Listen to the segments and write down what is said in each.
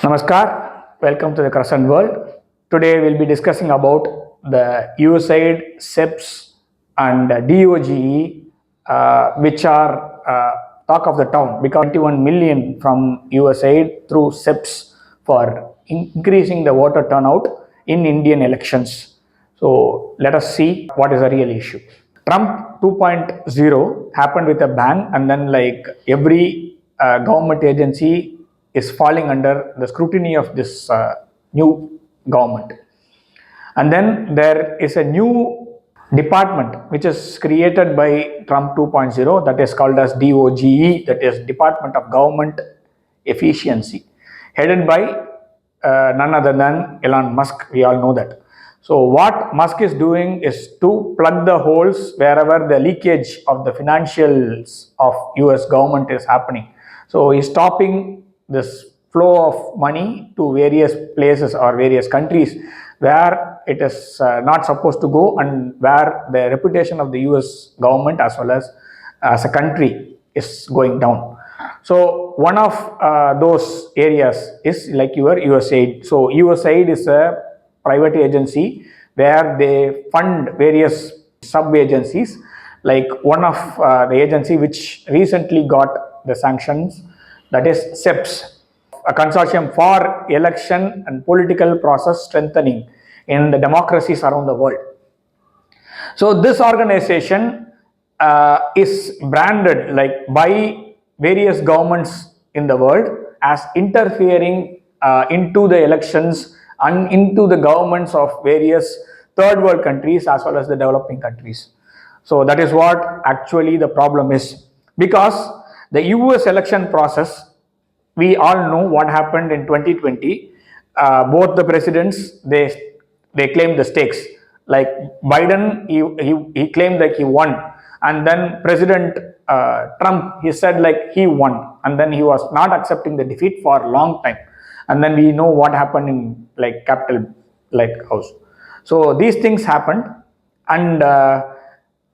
Namaskar, welcome to the Crescent World. Today we'll be discussing about the USAID, SEPs and Doge, which are talk of the town because 21 million from USAID through SEPs for increasing the voter turnout in Indian elections. So let us see what is the real issue. Trump 2.0 happened with a bang, and then like every government agency is falling under the scrutiny of this new government. And then there is a new department which is created by Trump 2.0, that is called as Doge, that is Department of Government Efficiency, headed by none other than Elon Musk. We all know that. So what Musk is doing is to plug the holes wherever the leakage of the financials of US government is happening. So he's stopping this flow of money to various places or various countries where it is not supposed to go, and where the reputation of the US government as well as a country is going down. So one of those areas is like your USAID. So USAID is a private agency where they fund various sub agencies. Like one of the agency which recently got the sanctions, that is SEPs, a consortium for election and political process strengthening in the democracies around the world. So this organization is branded like by various governments in the world as interfering into the elections and into the governments of various third world countries as well as the developing countries. So that is what actually the problem is, because the US election process, we all know what happened in 2020. Both the presidents, they claimed the stakes. Like Biden, he claimed that he won, and then President Trump, he said like he won, and then he was not accepting the defeat for a long time. And then we know what happened in like Capitol like house. So these things happened, and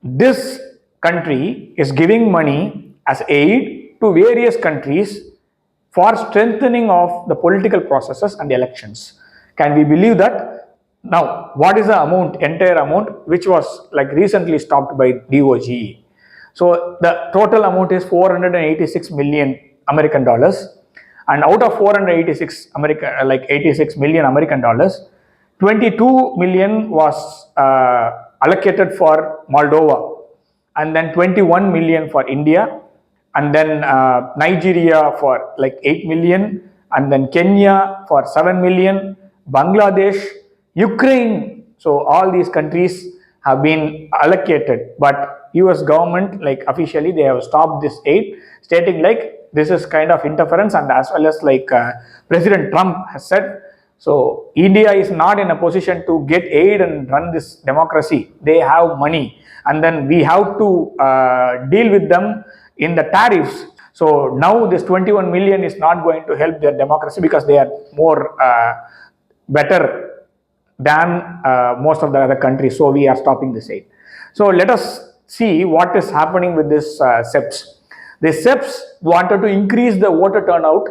this country is giving money as aid to various countries for strengthening of the political processes and elections. Can we believe that? Now, what is the amount, entire amount, which was like recently stopped by Doge? So the total amount is 486 million American dollars, and out of 86 million American dollars, 22 million was allocated for Moldova, and then 21 million for India, and then Nigeria for like 8 million, and then Kenya for 7 million, Bangladesh, Ukraine. So all these countries have been allocated, but US government, like officially, they have stopped this aid, stating like this is kind of interference, and as well as like President Trump has said, so India is not in a position to get aid and run this democracy. They have money, and then we have to deal with them in the tariffs. So now this 21 million is not going to help their democracy because they are more better than most of the other countries. So we are stopping this aid. So let us see what is happening with this SEPs. The SEPs wanted to increase the voter turnout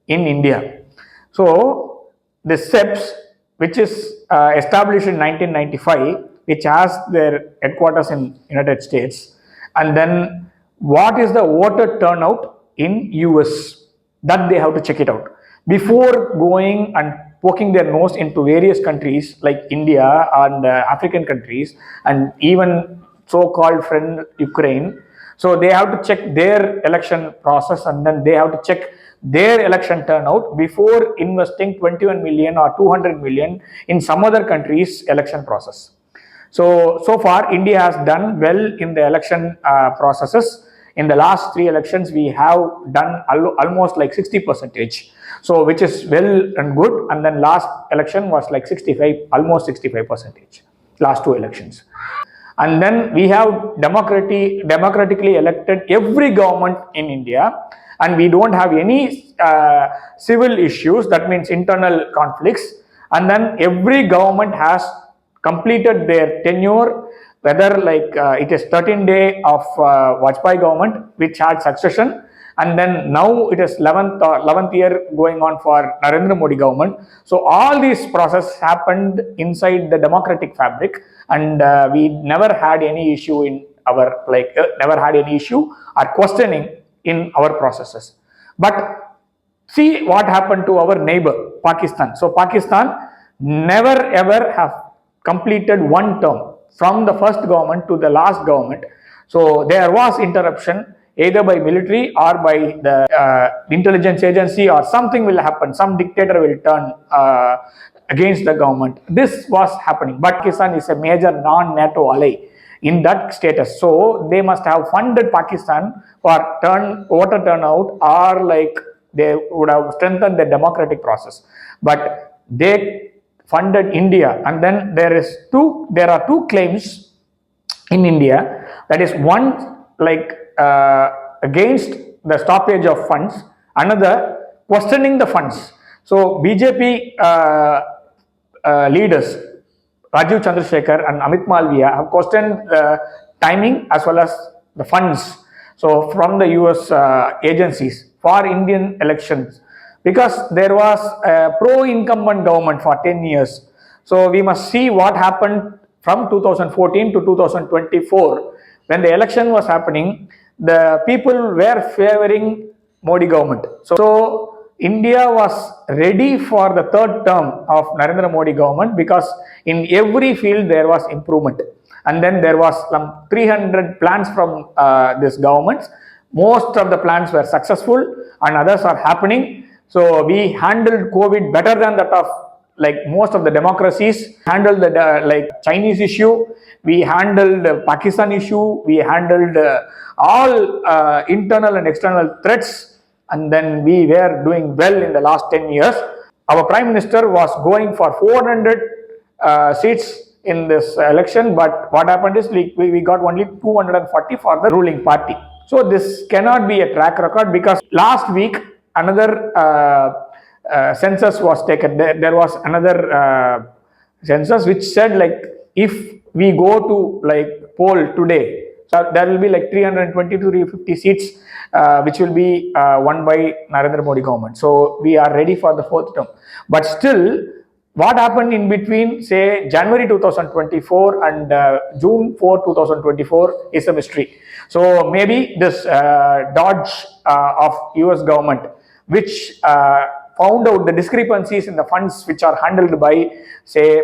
in India. So the SEPs, which is established in 1995, which has their headquarters in United States, and then what is the voter turnout in US, that they have to check it out before going and poking their nose into various countries like India and African countries, and even so-called friend Ukraine. So they have to check their election process, and then they have to check their election turnout before investing 21 million or 200 million in some other countries' election process. So far India has done well in the election processes. In the last 3 elections, we have done almost like 60%, so which is well and good. And then last election was like 65, almost 65%, last 2 elections. And then we have democratically elected every government in India, and we don't have any civil issues, that means internal conflicts. And then every government has completed their tenure, whether like it is 13 day of Vajpayee government which had succession, and then now it is 11th year going on for Narendra Modi government. So all these process happened inside the democratic fabric, and we never had any issue in our never had any issue or questioning in our processes. But see what happened to our neighbor Pakistan. So Pakistan never ever have completed one term from the first government to the last government. So there was interruption either by military or by the intelligence agency, or something will happen, some dictator will turn against the government. This was happening, but Pakistan is a major non-NATO ally in that status, so they must have funded Pakistan for voter turnout, or they would have strengthened the democratic process. But they funded India, and then there are two claims in India. That is one against the stoppage of funds, another questioning the funds. So BJP leaders Rajiv Chandrasekhar and Amit Malviya have questioned the timing as well as the funds. So from the US agencies for Indian elections, because there was a pro-incumbent government for 10 years. So we must see what happened from 2014 to 2024. When the election was happening, the people were favoring Modi government. So India was ready for the third term of Narendra Modi government, because in every field there was improvement. And then there was some 300 plans from this government. Most of the plans were successful and others are happening. So we handled COVID better than that of most of the democracies. Handled the Chinese issue, we handled the Pakistan issue, we handled all internal and external threats, and then we were doing well in the last 10 years. Our Prime Minister was going for 400 seats in this election, but what happened is we got only 240 for the ruling party. So this cannot be a track record, because last week another census was taken. There was another census which said if we go to poll today, so there will be 320 to 350 seats which will be won by Narendra Modi government. So we are ready for the fourth term. But still, what happened in between, say January 2024 and June 4, 2024 is a mystery. So maybe this Doge of US government, which found out the discrepancies in the funds which are handled by, say,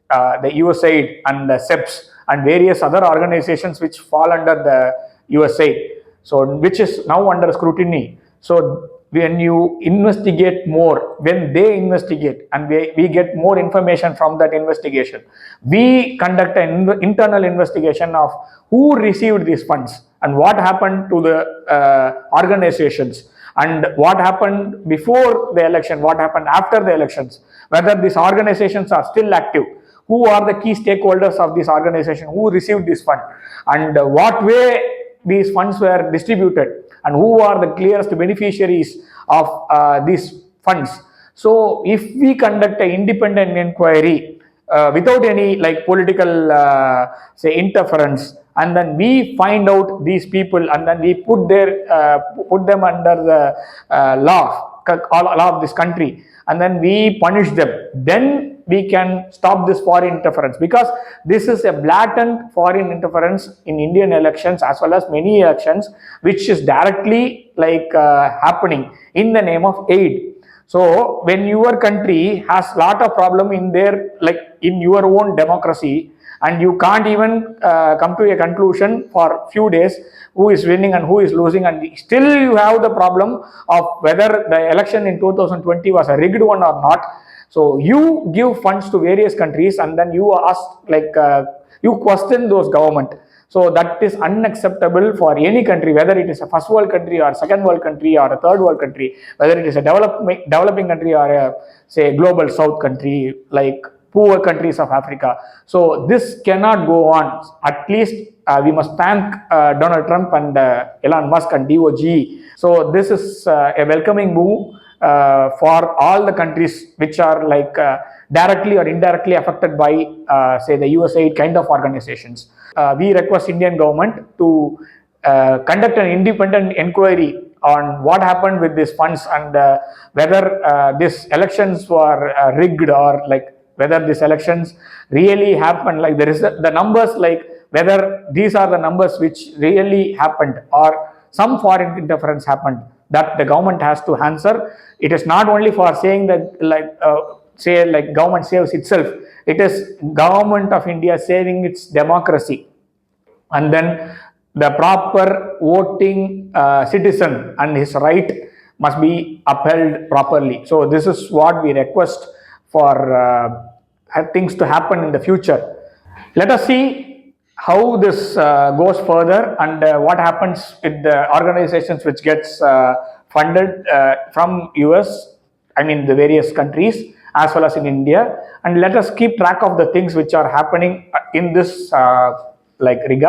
the USAID and the SEPs and various other organizations which fall under the USAID, so which is now under scrutiny. So when you investigate more, when they investigate and we get more information from that investigation, we conduct an internal investigation of who received these funds and what happened to the organizations, and what happened before the election, what happened after the elections, whether these organizations are still active, who are the key stakeholders of this organization, who received this fund, and what way these funds were distributed, and who are the clearest beneficiaries of these funds. So if we conduct an independent inquiry without any political say interference, and then we find out these people, and then we put them under the law of this country, and then we punish them, then we can stop this foreign interference, because this is a blatant foreign interference in Indian elections as well as many elections, which is directly happening in the name of aid. So when your country has lot of problem in their in your own democracy, and you can't even come to a conclusion for few days who is winning and who is losing, and still you have the problem of whether the election in 2020 was a rigged one or not. So you give funds to various countries, and then you ask you question those government. So that is unacceptable for any country, whether it is a first world country or second world country or a third world country, whether it is a developing country or a, say, global south country like poor countries of Africa. So this cannot go on. At least we must thank Donald Trump and Elon Musk and Doge. So this is a welcoming move for all the countries which are directly or indirectly affected by say the USAID kind of organizations. We request Indian government to conduct an independent inquiry on what happened with these funds, and whether these elections were rigged, or like whether these elections really happened, like there is the numbers, like whether these are the numbers which really happened or some foreign interference happened, that the government has to answer. It is not only for saying that, like say like government saves itself, it is government of India saving its democracy. And then the proper voting citizen and his right must be upheld properly. So this is what we request for things to happen in the future. Let us see how this goes further, and what happens with the organizations which gets funded from US, I mean the various countries, as well as in India. And let us keep track of the things which are happening in this like regard.